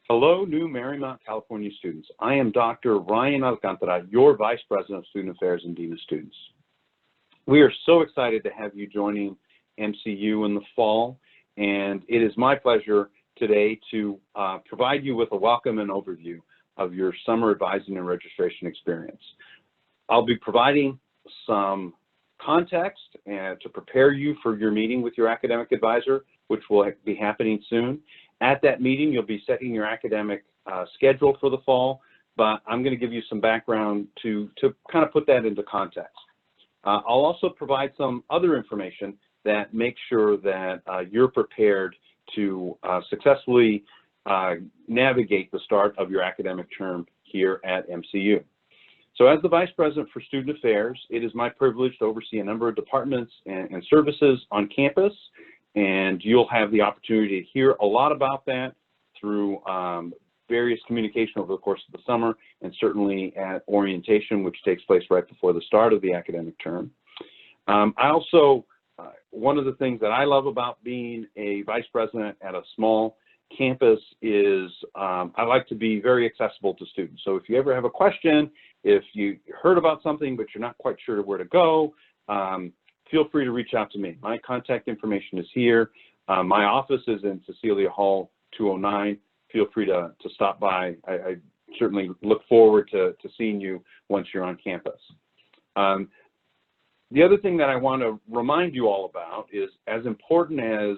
Hello, new Marymount California students. I am Dr. Ryan Alcantara, your Vice President of Student Affairs and Dean of Students. We are so excited to have you joining MCU in the fall, and it is my pleasure today to provide you with a welcome and overview of your summer advising and registration experience. I'll be providing some context to prepare you for your meeting with your academic advisor, which will be happening soon. At that meeting, you'll be setting your academic schedule for the fall, but I'm going to give you some background to kind of put that into context. I'll also provide some other information that makes sure that you're prepared to successfully navigate the start of your academic term here at MCU. So as the Vice President for Student Affairs, it is my privilege to oversee a number of departments and services on campus, and you'll have the opportunity to hear a lot about that through various communication over the course of the summer, and certainly at orientation, which takes place right before the start of the academic term. One of the things that I love about being a Vice President at a small campus is I like to be very accessible to students. So if you ever have a question, if you heard about something but you're not quite sure where to go, feel free to reach out to me. My contact information is here. My office is in Cecilia Hall 209. Feel free to stop by. I certainly look forward to seeing you once you're on campus. The other thing that I want to remind you all about is, as important as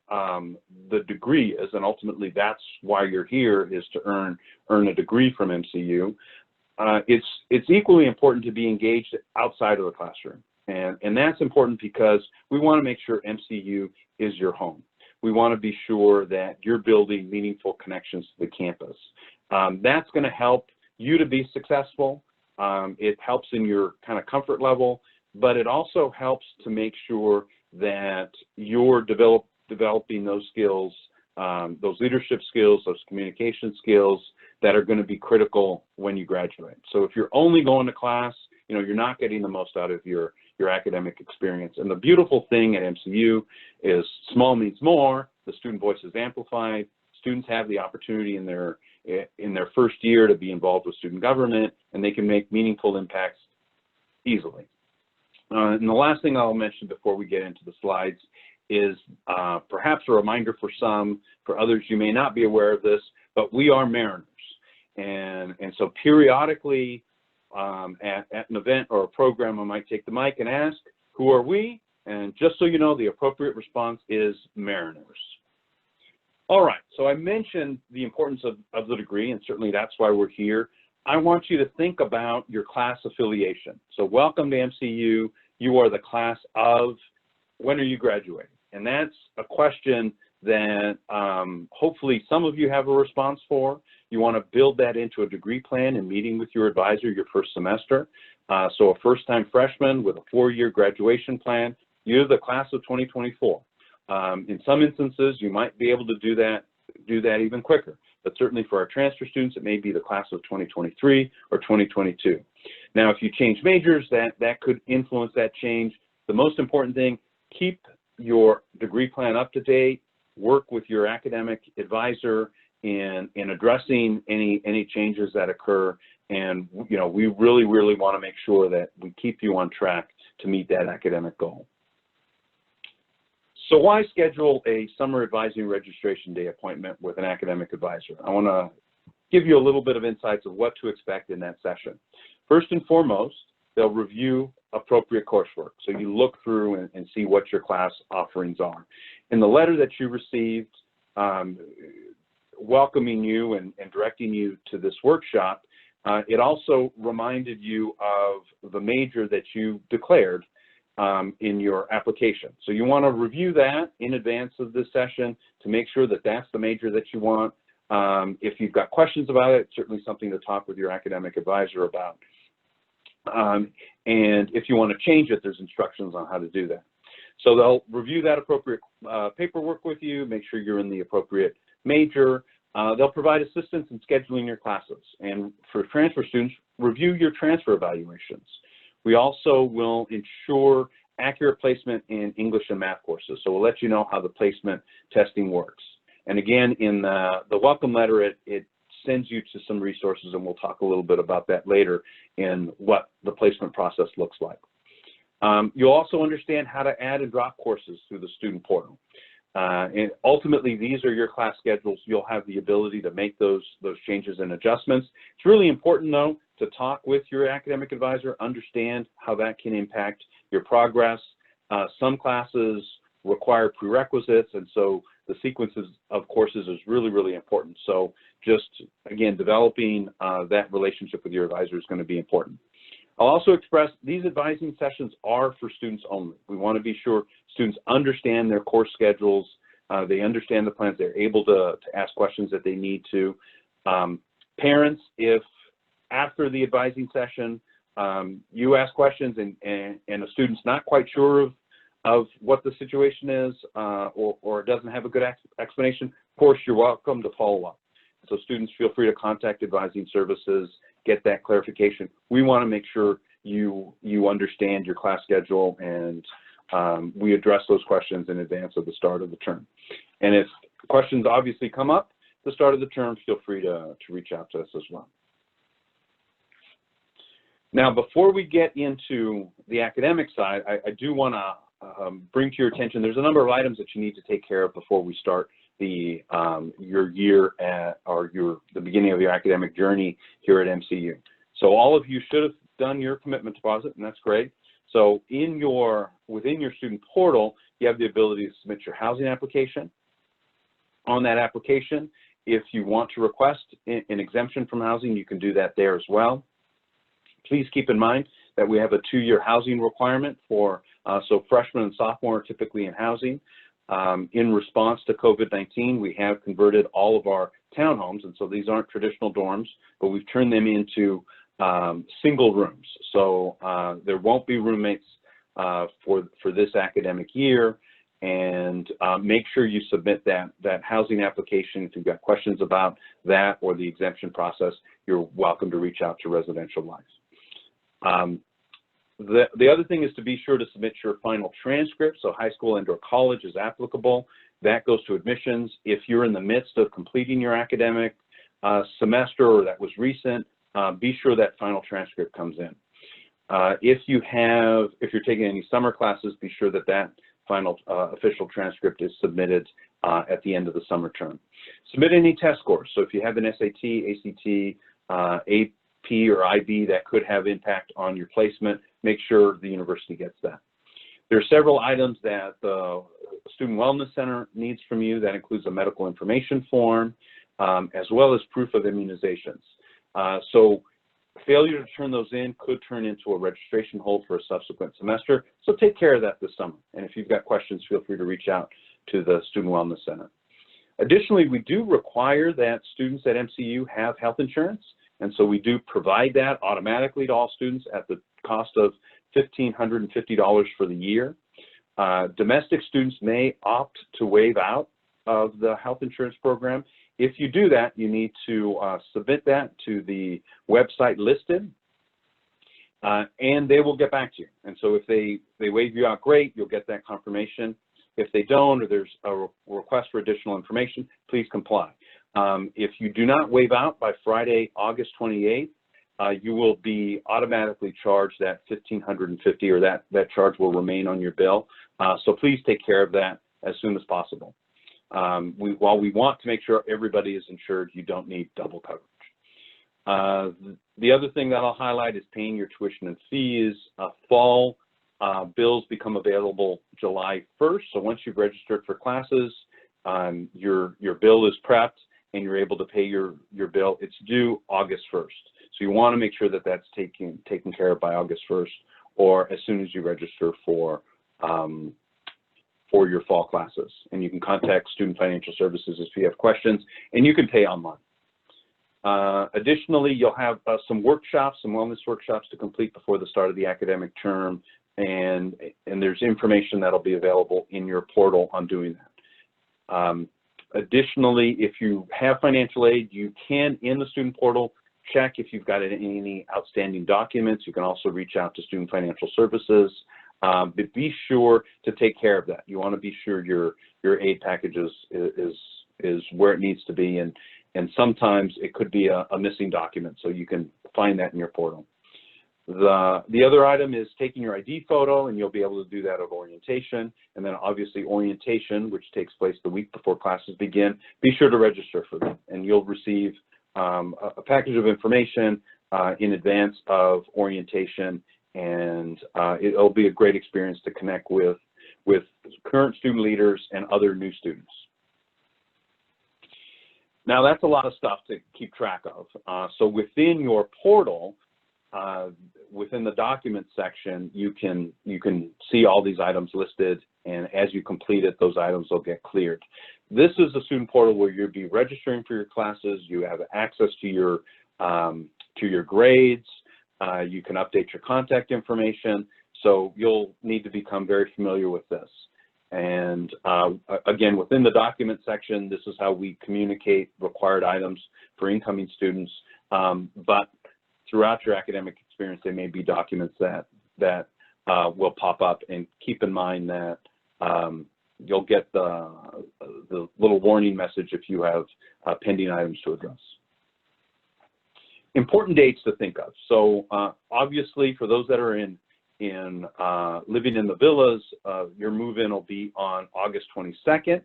the degree is, and ultimately that's why you're here, is to earn a degree from MCU, it's equally important to be engaged outside of the classroom. And that's important because we want to make sure MCU is your home. We want to be sure that you're building meaningful connections to the campus. That's going to help you to be successful. It helps in your kind of comfort level, but it also helps to make sure that you're developing those skills, those leadership skills, those communication skills that are going to be critical when you graduate. So if you're only going to class, you're not getting the most out of your academic experience. And the beautiful thing at MCU is small means more. The student voice is amplified. Students have the opportunity in their first year to be involved with student government, and they can make meaningful impacts easily. And the last thing I'll mention before we get into the slides is perhaps a reminder for some. For others, you may not be aware of this, but we are Mariners. And so periodically at an event or a program, I might take the mic and ask, who are we? And just so you know, the appropriate response is Mariners. All right, so I mentioned the importance of the degree, and certainly that's why we're here. I want you to think about your class affiliation. So welcome to MCU. You are the class of, when are you graduating? And that's a question that hopefully some of you have a response for. You want to build that into a degree plan and meeting with your advisor your first semester. So a first-time freshman with a 4-year graduation plan, you're the class of 2024. In some instances, you might be able to do that even quicker. But certainly for our transfer students, it may be the class of 2023 or 2022. Now, if you change majors, that could influence that change. The most important thing, keep your degree plan up to date, work with your academic advisor in addressing any changes that occur. And, we really want to make sure that we keep you on track to meet that academic goal. So why schedule a summer advising registration day appointment with an academic advisor? I want to give you a little bit of insights of what to expect in that session. First and foremost, they'll review appropriate coursework. So you look through and see what your class offerings are. In the letter that you received welcoming you and directing you to this workshop, it also reminded you of the major that you declared in your application. So you want to review that in advance of this session to make sure that that's the major that you want. If you've got questions about it, it's certainly something to talk with your academic advisor about. And if you want to change it, there's instructions on how to do that. So they'll review that appropriate paperwork with you, make sure you're in the appropriate major. They'll provide assistance in scheduling your classes. And for transfer students, review your transfer evaluations. We also will ensure accurate placement in English and math courses. So we'll let you know how the placement testing works. And again, in the welcome letter, it sends you to some resources, and we'll talk a little bit about that later in what the placement process looks like. You'll also understand how to add and drop courses through the student portal. And ultimately, these are your class schedules. You'll have the ability to make those changes and adjustments. It's really important, though, to talk with your academic advisor, understand how that can impact your progress. Some classes require prerequisites, and so the sequences of courses is really, really important. So just, again, developing that relationship with your advisor is going to be important. I'll also express these advising sessions are for students only. We want to be sure students understand their course schedules, they understand the plans, they're able to ask questions that they need to. Parents, if after the advising session you ask questions and a student's not quite sure of what the situation is or doesn't have a good explanation, of course you're welcome to follow up. So students, feel free to contact advising services, get that clarification. We want to make sure you understand your class schedule, and we address those questions in advance of the start of the term. And if questions obviously come up at the start of the term, feel free to reach out to us as well. Now, before we get into the academic side, I do want to bring to your attention, there's a number of items that you need to take care of before we start your year or the beginning of your academic journey here at MCU. So all of you should have done your commitment deposit, and that's great. So within your student portal, you have the ability to submit your housing application. On that application, if you want to request an exemption from housing, you can do that there as well. Please keep in mind that we have a 2-year housing requirement for, so freshmen and sophomore are typically in housing. In response to COVID-19, we have converted all of our townhomes, and so these aren't traditional dorms, but we've turned them into single rooms. So there won't be roommates for this academic year, and make sure you submit that housing application. If you've got questions about that or the exemption process, you're welcome to reach out to Residential Life. The other thing is to be sure to submit your final transcript, so high school and/or college is applicable. That goes to admissions. If you're in the midst of completing your academic semester or that was recent, be sure that final transcript comes in. If you're taking any summer classes, be sure that final official transcript is submitted at the end of the summer term. Submit any test scores. So if you have an SAT, ACT, AP, or IB that could have impact on your placement, make sure the university gets that. There are several items that the Student Wellness Center needs from you. That includes a medical information form, as well as proof of immunizations. So failure to turn those in could turn into a registration hold for a subsequent semester. So take care of that this summer. And if you've got questions, feel free to reach out to the Student Wellness Center. Additionally, we do require that students at MCU have health insurance. And so we do provide that automatically to all students at the cost of $1,550 for the year. Domestic students may opt to waive out of the health insurance program. If you do that, you need to submit that to the website listed, and they will get back to you. And so if they waive you out, great, you'll get that confirmation. If they don't, or there's a request for additional information, please comply. If you do not waive out by Friday, August 28th, you will be automatically charged that $1,550, or that charge will remain on your bill. So please take care of that as soon as possible. While we want to make sure everybody is insured, you don't need double coverage. The other thing that I'll highlight is paying your tuition and fees. Fall bills become available July 1st. So once you've registered for classes, your bill is prepped and you're able to pay your bill. It's due August 1st. So you want to make sure that that's taken care of by August 1st, or as soon as you register for your fall classes. And you can contact Student Financial Services if you have questions, and you can pay online. Additionally, you'll have some workshops, some wellness workshops to complete before the start of the academic term, and there's information that'll be available in your portal on doing that. Additionally, if you have financial aid, you can, in the student portal, check if you've got any outstanding documents. You can also reach out to Student Financial Services, but be sure to take care of that. You want to be sure your aid package is is where it needs to be, and sometimes it could be a missing document, so you can find that in your portal. The other item is taking your ID photo, and you'll be able to do that at orientation. And then obviously orientation, which takes place the week before classes begin, be sure to register for that, and you'll receive a package of information in advance of orientation, and it'll be a great experience to connect with current student leaders and other new students. Now that's a lot of stuff to keep track of. So within your portal, within the document section, you can see all these items listed, and as you complete it, those items will get cleared. This is a student portal where you'll be registering for your classes. You have access to your grades. You can update your contact information. So you'll need to become very familiar with this. And again, within the document section, this is how we communicate required items for incoming students. But throughout your academic experience, there may be documents that will pop up, and keep in mind that you'll get the little warning message if you have pending items to address. Important dates to think of. So obviously, for those that are living in the villas, your move-in will be on August 22nd,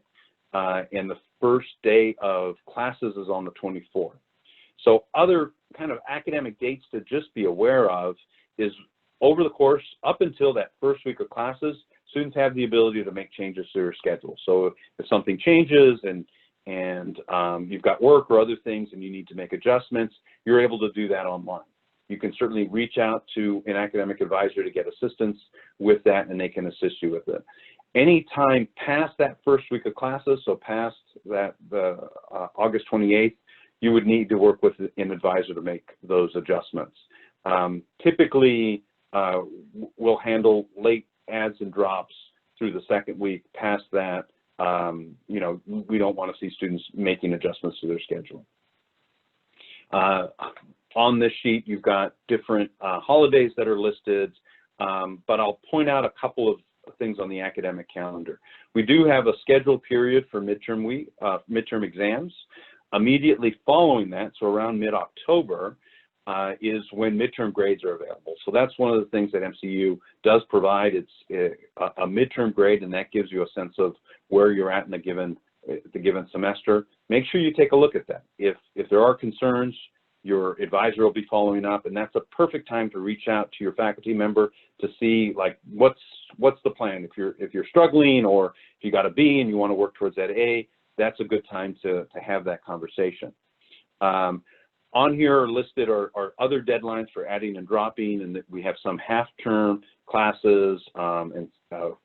and the first day of classes is on the 24th. So other kind of academic dates to just be aware of is over the course, up until that first week of classes, students have the ability to make changes to their schedule. So if something changes and you've got work or other things and you need to make adjustments, you're able to do that online. You can certainly reach out to an academic advisor to get assistance with that, and they can assist you with it. Any time past that first week of classes, so past that August 28th, you would need to work with an advisor to make those adjustments. Typically, we'll handle late adds and drops through the second week. Past that, you know, we don't want to see students making adjustments to their schedule. On this sheet, you've got different holidays that are listed, but I'll point out a couple of things on the academic calendar. We do have a scheduled period for midterm exams. Immediately following that, so around mid-October, is when midterm grades are available. So that's one of the things that MCU does provide. It's a midterm grade, and that gives you a sense of where you're at in the given semester. Make sure you take a look at that. If there are concerns, your advisor will be following up, and that's a perfect time to reach out to your faculty member to see, like, what's the plan. If you're struggling, or if you got a B and you want to work towards that A, that's a good time to have that conversation. On here are listed are other deadlines for adding and dropping, and we have some half-term classes, and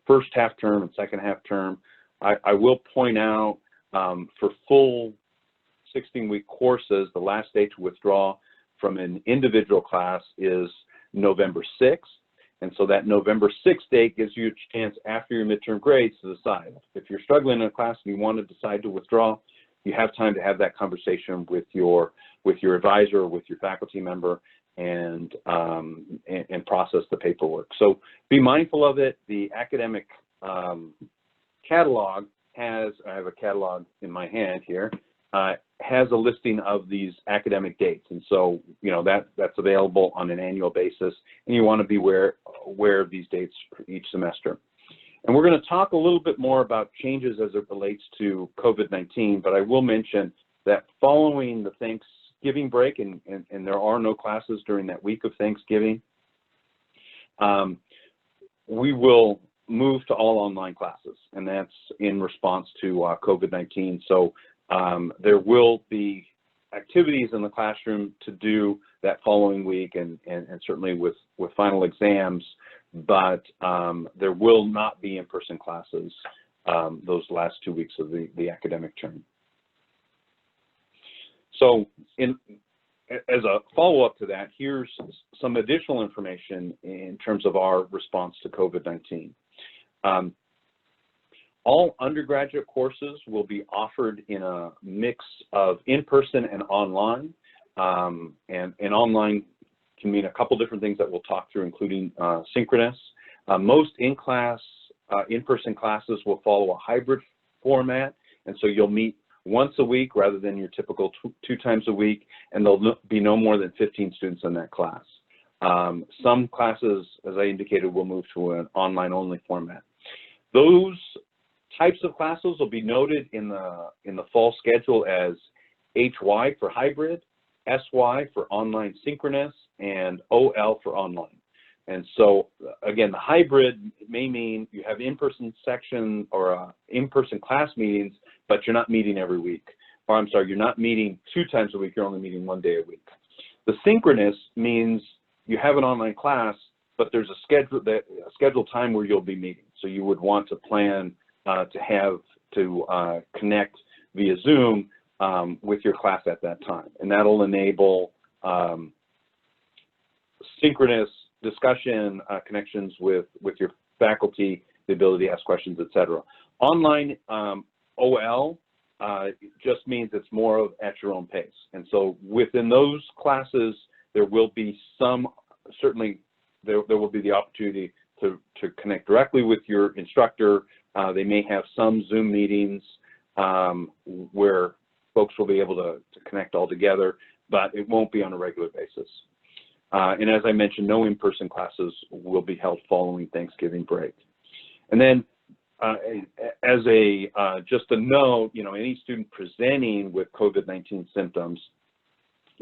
first half-term and second half-term. I will point out for full 16-week courses, the last day to withdraw from an individual class is November 6th. And so that November 6th date gives you a chance after your midterm grades to decide. If you're struggling in a class and you want to decide to withdraw, you have time to have that conversation with your advisor or with your faculty member, and process the paperwork. So be mindful of it. The academic catalog I have a catalog in my hand here, has a listing of these academic dates. And so, you know, that's available on an annual basis, and you want to be aware of these dates for each semester. And we're going to talk a little bit more about changes as it relates to COVID-19, but I will mention that following the Thanksgiving break, and there are no classes during that week of Thanksgiving, we will move to all online classes, and that's in response to COVID-19. So there will be activities in the classroom to do that following week, and certainly with final exams, but there will not be in-person classes those last 2 weeks of the academic term. So as a follow-up to that, here's some additional information in terms of our response to COVID-19. All undergraduate courses will be offered in a mix of in-person and online. And online can mean a couple different things that we'll talk through, including synchronous. Most in-person classes will follow a hybrid format, and so you'll meet once a week rather than your typical two times a week, and there'll be no more than 15 students in that class. Some classes, as I indicated, will move to an online-only format. Those types of classes will be noted in the fall schedule as HY for hybrid, SY for online synchronous, and OL for online. And so, again, the hybrid may mean you have in-person section or in-person class meetings, but you're not meeting every week. Or I'm sorry, you're not meeting 2 times a week, you're only meeting 1 day a week. The synchronous means you have an online class, but there's a scheduled time where you'll be meeting. So you would want to plan to connect via Zoom with your class at that time. And that'll enable synchronous discussion, connections with your faculty, the ability to ask questions, etc. Online OL just means it's more of at your own pace. And so within those classes, there will be certainly there will be the opportunity to connect directly with your instructor. They may have some Zoom meetings where folks will be able to connect all together, but it won't be on a regular basis. And as I mentioned, no in-person classes will be held following Thanksgiving break. And then as just a note, any student presenting with COVID-19 symptoms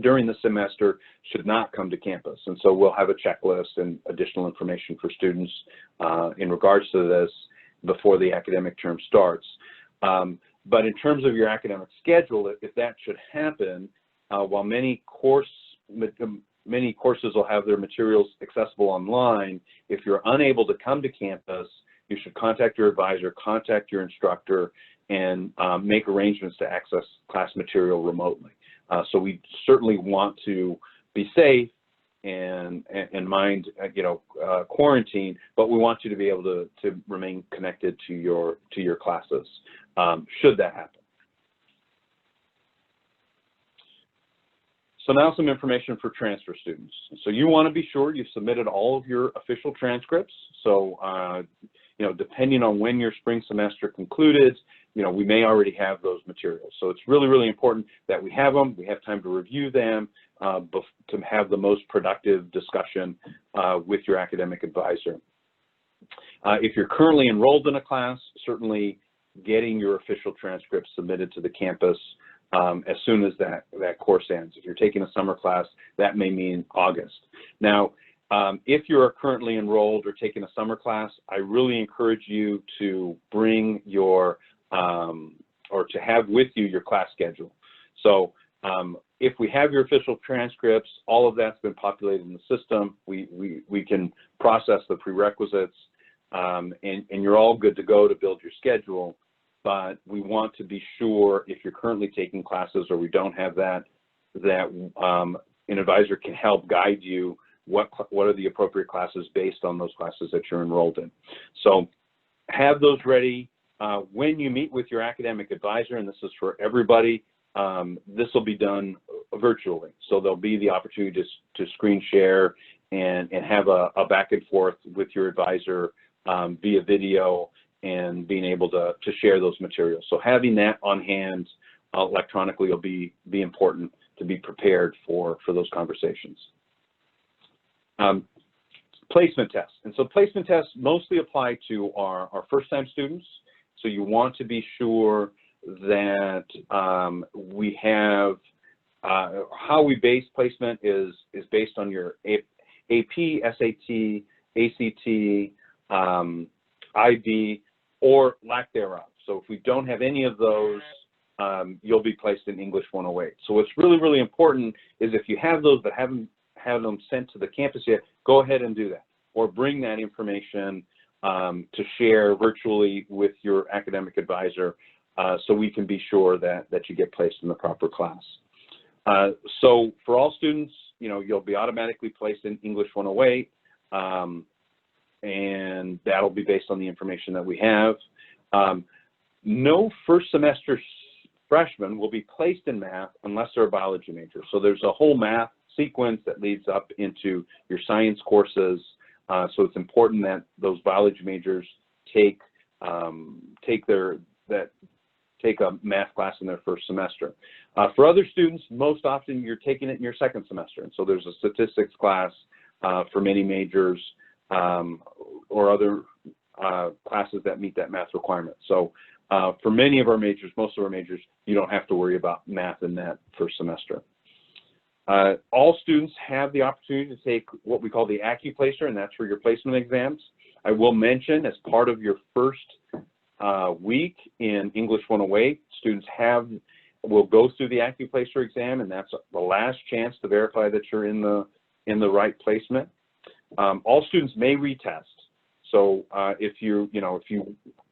during the semester should not come to campus. And so we'll have a checklist and additional information for students in regards to this before the academic term starts. But in terms of your academic schedule, if that should happen, while many courses will have their materials accessible online, if you're unable to come to campus, you should contact your advisor, contact your instructor, and make arrangements to access class material remotely. So we certainly want to be safe and mind, quarantine, but we want you to be able to remain connected to your classes, should that happen. So now some information for transfer students. So you want to be sure you've submitted all of your official transcripts. So, depending on when your spring semester concluded, we may already have those materials. So it's really, really important that we have them, we have time to review them, to have the most productive discussion with your academic advisor. If you're currently enrolled in a class, certainly getting your official transcripts submitted to the campus as soon as that course ends. If you're taking a summer class, that may mean August. Now, if you are currently enrolled or taking a summer class, I really encourage you to bring your, or to have with you your class schedule. So if we have your official transcripts, all of that's been populated in the system, we can process the prerequisites, and you're all good to go to build your schedule. But we want to be sure, if you're currently taking classes or we don't have that an advisor can help guide you what are the appropriate classes based on those classes that you're enrolled in. So have those ready. When you meet with your academic advisor, and this is for everybody, this will be done virtually. So there'll be the opportunity to screen share and have a back and forth with your advisor via video, and being able to share those materials. So having that on hand electronically will be important to be prepared for those conversations. Placement tests. And so placement tests mostly apply to our first-time students. So you want to be sure that we have, how we base placement is based on your AP, SAT, ACT, IB, or lack thereof. So if we don't have any of those, you'll be placed in English 108. So what's really, really important is if you have those but haven't had them sent to the campus yet, go ahead and do that, or bring that information to share virtually with your academic advisor so we can be sure that you get placed in the proper class. So for all students, you'll be automatically placed in English 108. And that'll be based on the information that we have. No first semester freshmen will be placed in math unless they're a biology major. So there's a whole math sequence that leads up into your science courses. So it's important that those biology majors take take a math class in their first semester. For other students, most often you're taking it in your second semester. And so there's a statistics class for many majors or other classes that meet that math requirement. So for many of our majors, most of our majors, you don't have to worry about math in that first semester. All students have the opportunity to take what we call the AccuPlacer, and that's for your placement exams. I will mention, as part of your first week in English 108, students will go through the AccuPlacer exam, and that's the last chance to verify that you're in the right placement. All students may retest. So if you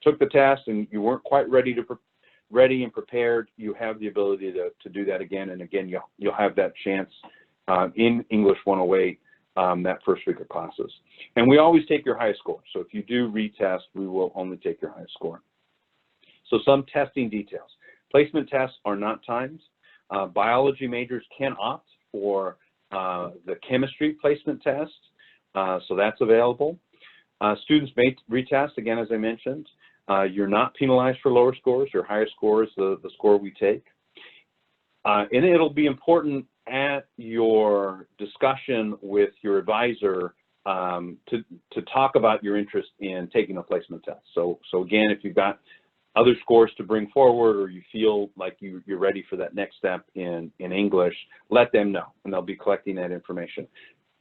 took the test and you weren't quite ready and prepared, you have the ability to do that again, and again you'll have that chance in English 108 that first week of classes. And we always take your highest score. So if you do retest, we will only take your highest score. So some testing details. Placement tests are not timed. Biology majors can opt for the chemistry placement test, so that's available. Students may retest, again, as I mentioned. You're not penalized for lower scores. Your highest score is the score we take. And it'll be important at your discussion with your advisor to talk about your interest in taking a placement test. So again, if you've got other scores to bring forward, or you feel like you're ready for that next step in English, let them know, and they'll be collecting that information.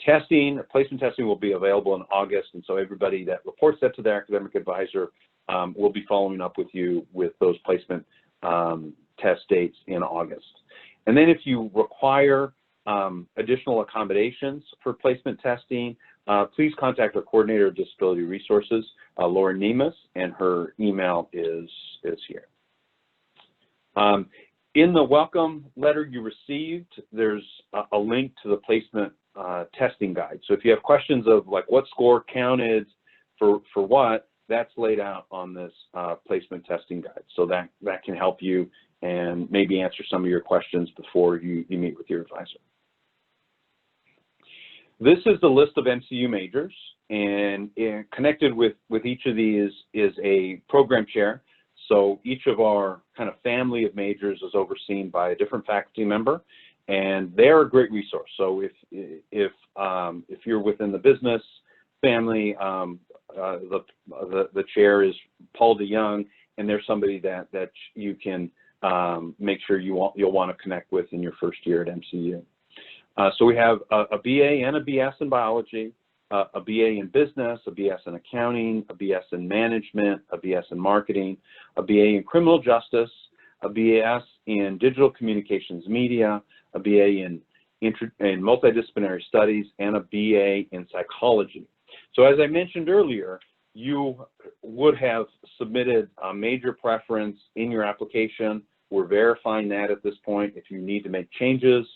Placement testing will be available in August, and so everybody that reports that to their academic advisor will be following up with you with those placement test dates in August. And then if you require additional accommodations for placement testing, please contact our coordinator of disability resources, Laura Nemus, and her email is here. In the welcome letter you received, there's a link to the placement testing guide. So if you have questions of like what score counted for what, that's laid out on this placement testing guide. So that can help you and maybe answer some of your questions before you meet with your advisor. This is the list of MCU majors, and connected with each of these is a program chair. So each of our kind of family of majors is overseen by a different faculty member, and they're a great resource. So if you're within the business family, the chair is Paul DeYoung, and there's somebody that you can make sure you'll want to connect with in your first year at MCU. So we have a BA and a BS in biology, a BA in business, a BS in accounting, a BS in management, a BS in marketing, a BA in criminal justice, a BS in digital communications media, a BA in multidisciplinary studies, and a BA in psychology. So as I mentioned earlier, you would have submitted a major preference in your application. We're verifying that at this point. If you need to make changes,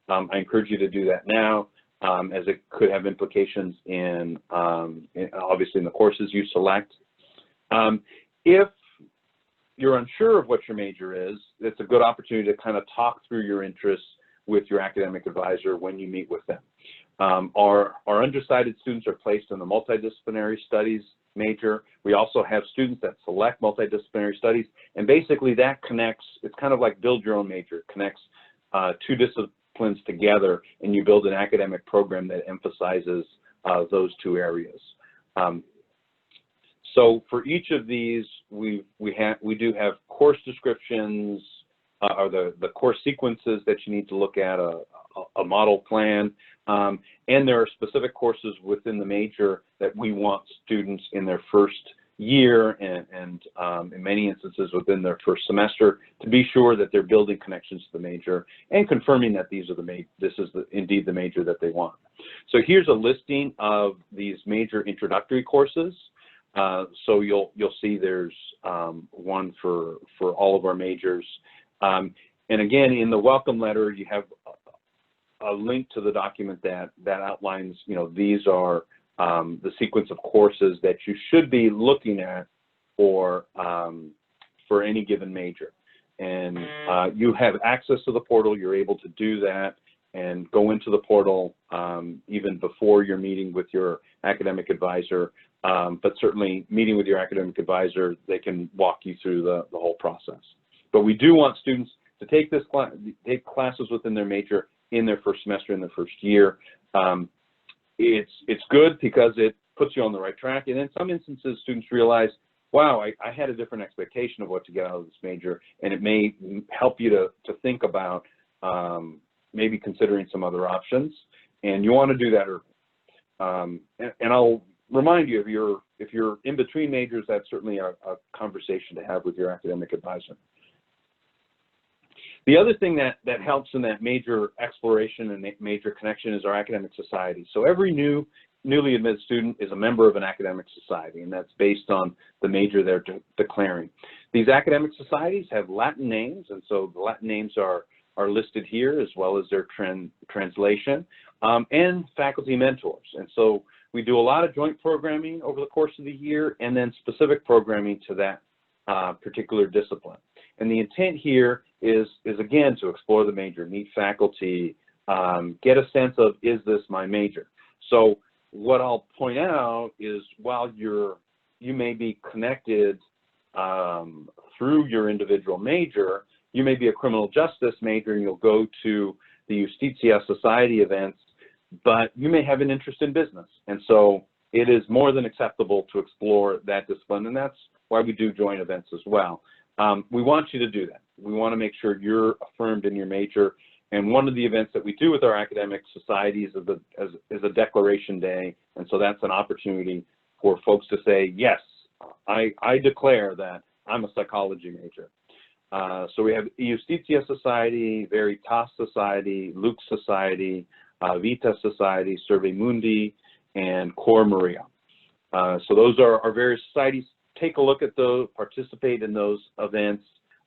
I encourage you to do that now, as it could have implications in obviously in the courses you select. If you're unsure of what your major is, it's a good opportunity to kind of talk through your interests with your academic advisor when you meet with them. Our undecided students are placed in the multidisciplinary studies major. We also have students that select multidisciplinary studies, and basically that connects, it's kind of like build your own major. It connects two disciplines together, and you build an academic program that emphasizes those two areas. So for each of these, we do have course descriptions, or the course sequences that you need to look at, a model plan, and there are specific courses within the major that we want students in their first year and in many instances within their first semester to be sure that they're building connections to the major and confirming that this is indeed the major that they want. So here's a listing of these major introductory courses. So you'll see there's one for all of our majors. And again, in the welcome letter, you have a link to the document that outlines, these are the sequence of courses that you should be looking at for any given major. And you have access to the portal. You're able to do that and go into the portal even before your meeting with your academic advisor. But certainly meeting with your academic advisor, they can walk you through the whole process. But we do want students to take take classes within their major in their first semester, in their first year. It's good because it puts you on the right track. And in some instances, students realize, wow, I had a different expectation of what to get out of this major, and it may help you to think about maybe considering some other options. And you want to do that early. And I'll remind you, if you're in between majors, that's certainly a conversation to have with your academic advisor. The other thing that helps in that major exploration and major connection is our academic society. So every newly admitted student is a member of an academic society, and that's based on the major they're declaring. These academic societies have Latin names, and so the Latin names are listed here, as well as their translation, and faculty mentors. And so we do a lot of joint programming over the course of the year, and then specific programming to that particular discipline. And the intent here is again to explore the major, meet faculty, get a sense of, is this my major? So what I'll point out is, while you may be connected through your individual major, you may be a criminal justice major and you'll go to the Justitia Society events, but you may have an interest in business. And so it is more than acceptable to explore that discipline, and that's why we do joint events as well. We want you to do that. We want to make sure you're affirmed in your major. And one of the events that we do with our academic societies is a declaration day. And so that's an opportunity for folks to say, yes, I declare that I'm a psychology major. So we have Justitia Society, Veritas Society, Lux Society, Vita Society, Survey Mundi, and Cor Maria. So those are our various societies. Take a look at those, participate in those events.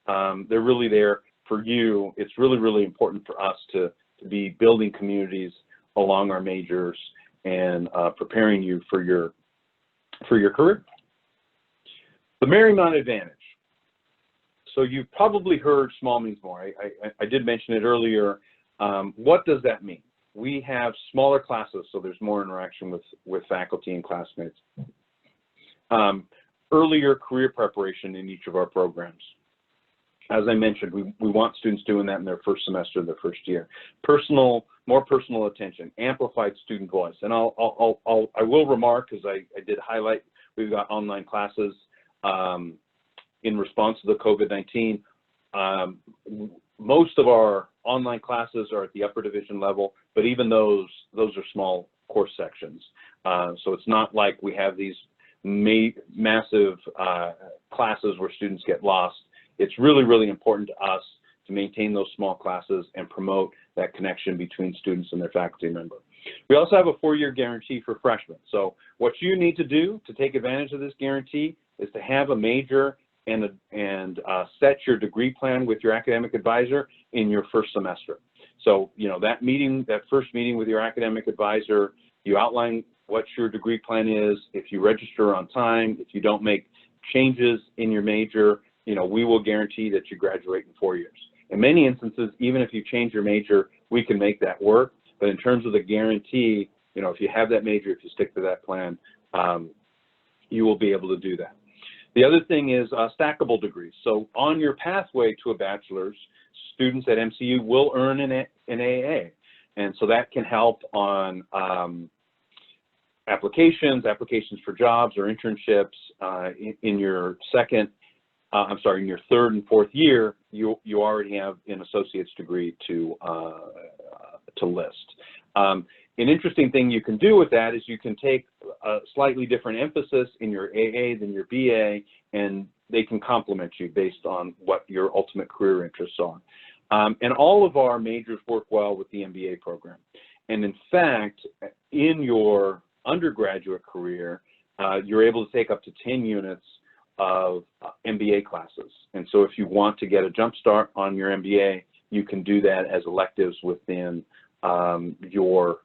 They're really there for you. It's really, really important for us to be building communities along our majors and preparing you for your career. The Marymount Advantage. So you've probably heard small means more. I did mention it earlier. What does that mean? We have smaller classes, so there's more interaction with faculty and classmates. Earlier career preparation in each of our programs. As I mentioned, we want students doing that in their first semester, their first year. More personal attention, amplified student voice. And I will remark, because I did highlight, we've got online classes in response to the COVID-19. Most of our online classes are at the upper division level, but even those are small course sections. So it's not like we have these massive classes where students get lost. It's really, really important to us to maintain those small classes and promote that connection between students and their faculty member. We also have a 4-year guarantee for freshmen. So what you need to do to take advantage of this guarantee is to have a major and set your degree plan with your academic advisor in your first semester. So, you know, that first meeting with your academic advisor, you outline what your degree plan is. If you register on time, if you don't make changes in your major, you know, we will guarantee that you graduate in 4 years. In many instances, even if you change your major, we can make that work. But in terms of the guarantee, you know, if you have that major, if you stick to that plan, you will be able to do that. The other thing is stackable degrees. So on your pathway to a bachelor's, students at MCU will earn an AA. And so that can help on applications for jobs or internships. In your third and fourth year, you already have an associate's degree to list. An interesting thing you can do with that is you can take a slightly different emphasis in your AA than your BA, and they can complement you based on what your ultimate career interests are. And all of our majors work well with the MBA program. And in fact, in your undergraduate career, you're able to take up to 10 units of MBA classes. And so if you want to get a jump start on your MBA, you can do that as electives within your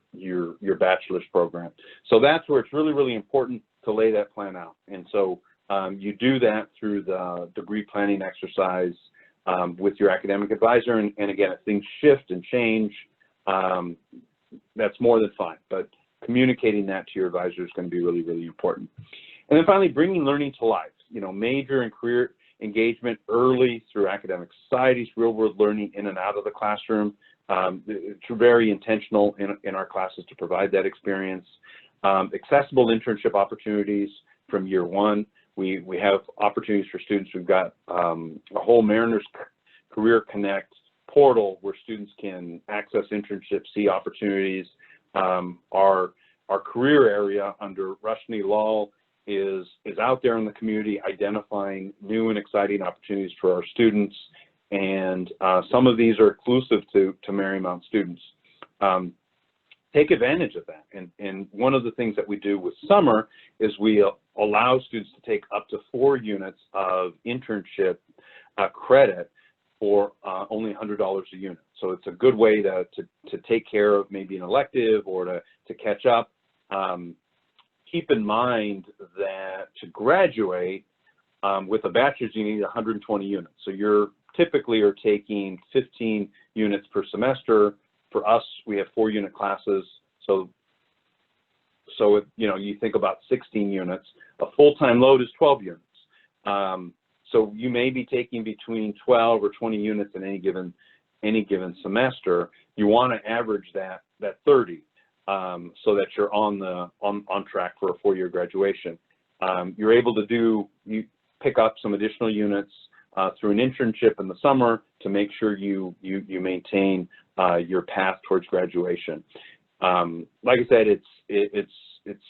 bachelor's program. So that's where it's really, really important to lay that plan out. And so you do that through the degree planning exercise with your academic advisor. And again, if things shift and change, that's more than fine. But communicating that to your advisor is going to be really, really important. And then finally, bringing learning to life. You know, major and career engagement early through academic societies, real-world learning in and out of the classroom. It's very intentional in our classes to provide that experience. Accessible internship opportunities from year one. We have opportunities for students. We've got a whole Mariners Career Connect portal where students can access internships, see opportunities. Our career area under Rushni Lal is out there in the community identifying new and exciting opportunities for our students, and some of these are exclusive to Marymount students. Take advantage of that, and one of the things that we do with summer is we allow students to take up to 4 units of internship credit for only $100 a unit. So it's a good way to take care of maybe an elective or to catch up. Keep in mind that to graduate with a bachelor's, you need 120 units. So you're typically are taking 15 units per semester. For us, we have 4-unit classes. So if, you think about 16 units. A full-time load is 12 units. So you may be taking between 12 or 20 units in any given semester. You want to average that 30. So that you're on track for a 4-year graduation. You're able to pick up some additional units through an internship in the summer to make sure you maintain your path towards graduation. Like I said, it's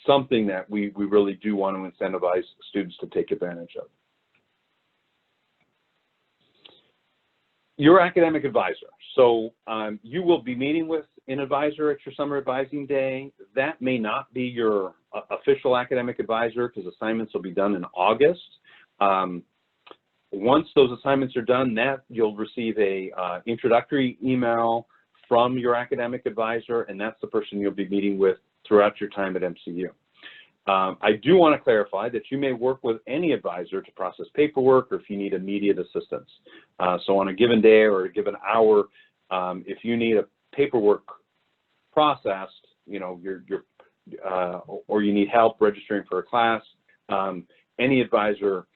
something that we really do want to incentivize students to take advantage of. Your academic advisor. So you will be meeting with an advisor at your summer advising day. That may not be your official academic advisor because assignments will be done in August. Once those assignments are done, you'll receive a introductory email from your academic advisor, and that's the person you'll be meeting with throughout your time at MCU. I do want to clarify that you may work with any advisor to process paperwork or if you need immediate assistance. So on a given day or a given hour, if you need a paperwork processed, or you need help registering for a class, any advisor,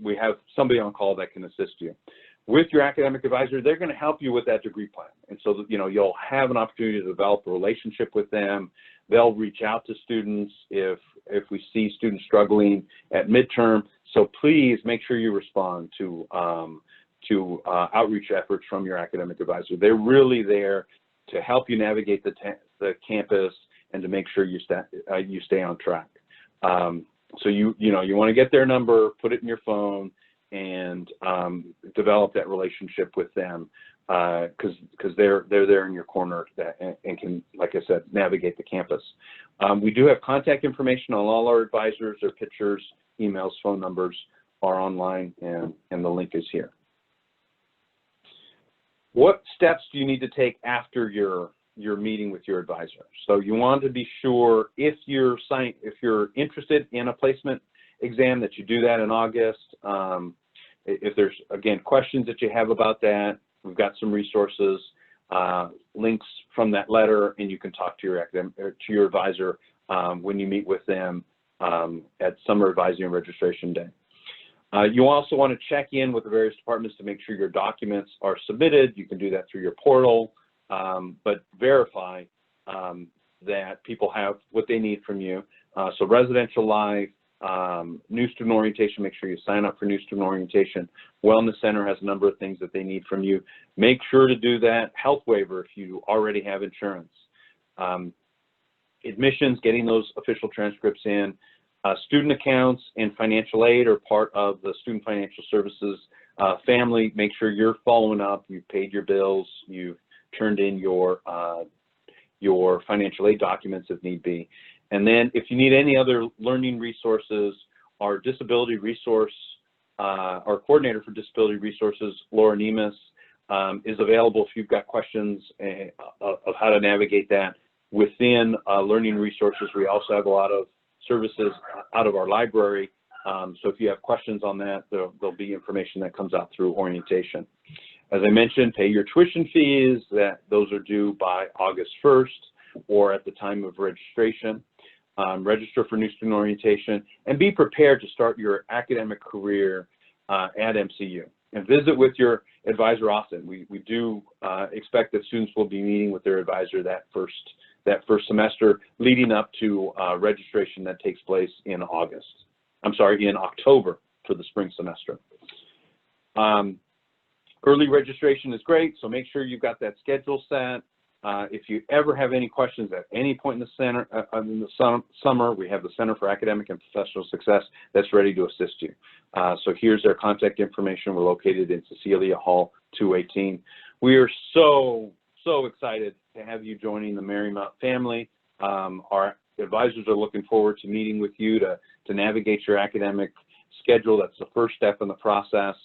we have somebody on call that can assist you. With your academic advisor, they're going to help you with that degree plan. And so that, you'll have an opportunity to develop a relationship with them. They'll reach out to students if we see students struggling at midterm. So please make sure you respond to outreach efforts from your academic advisor. They're really there to help you navigate the campus and to make sure you stay on track. So you want to get their number, put it in your phone, and develop that relationship with them because they're there in your corner and can, like I said, navigate the campus. We do have contact information on all our advisors. Their pictures, emails, phone numbers are online, and the link is here. What steps do you need to take after your meeting with your advisor? So you want to be sure if you're interested in a placement exam that you do that in August. If there's, again, questions that you have about that, we've got some resources, links from that letter, and you can talk to your advisor when you meet with them at Summer Advising and Registration Day. You also want to check in with the various departments to make sure your documents are submitted. You can do that through your portal, but verify that people have what they need from you. So residential life, new student orientation, make sure you sign up for new student orientation. Wellness Center has a number of things that they need from you. Make sure to do that. Health waiver if you already have insurance. Admissions, getting those official transcripts in. Student accounts and financial aid are part of the Student Financial Services family. Make sure you're following up. You've paid your bills. You've turned in your financial aid documents if need be. And then if you need any other learning resources, our disability resource, our coordinator for disability resources, Laura Nemus, is available if you've got questions of how to navigate that. Within learning resources, we also have a lot of services out of our library. So if you have questions on that, there'll be information that comes out through orientation. As I mentioned, pay your tuition fees. Those are due by August 1st or at the time of registration. Register for new student orientation and be prepared to start your academic career at MCU. And visit with your advisor often. We do expect that students will be meeting with their advisor that first semester leading up to registration that takes place in October for the spring semester. Early registration is great, so make sure you've got that schedule set. If you ever have any questions at any point in the summer, we have the Center for Academic and Professional Success that's ready to assist you. So here's their contact information. We're located in Cecilia Hall 218. We are so excited to have you joining the Marymount family. Our advisors are looking forward to meeting with you to navigate your academic schedule. That's the first step in the process.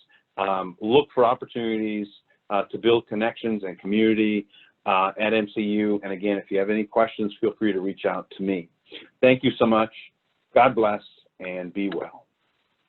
Look for opportunities to build connections and community at MCU. And again, if you have any questions, feel free to reach out to me. Thank you so much. God bless and be well.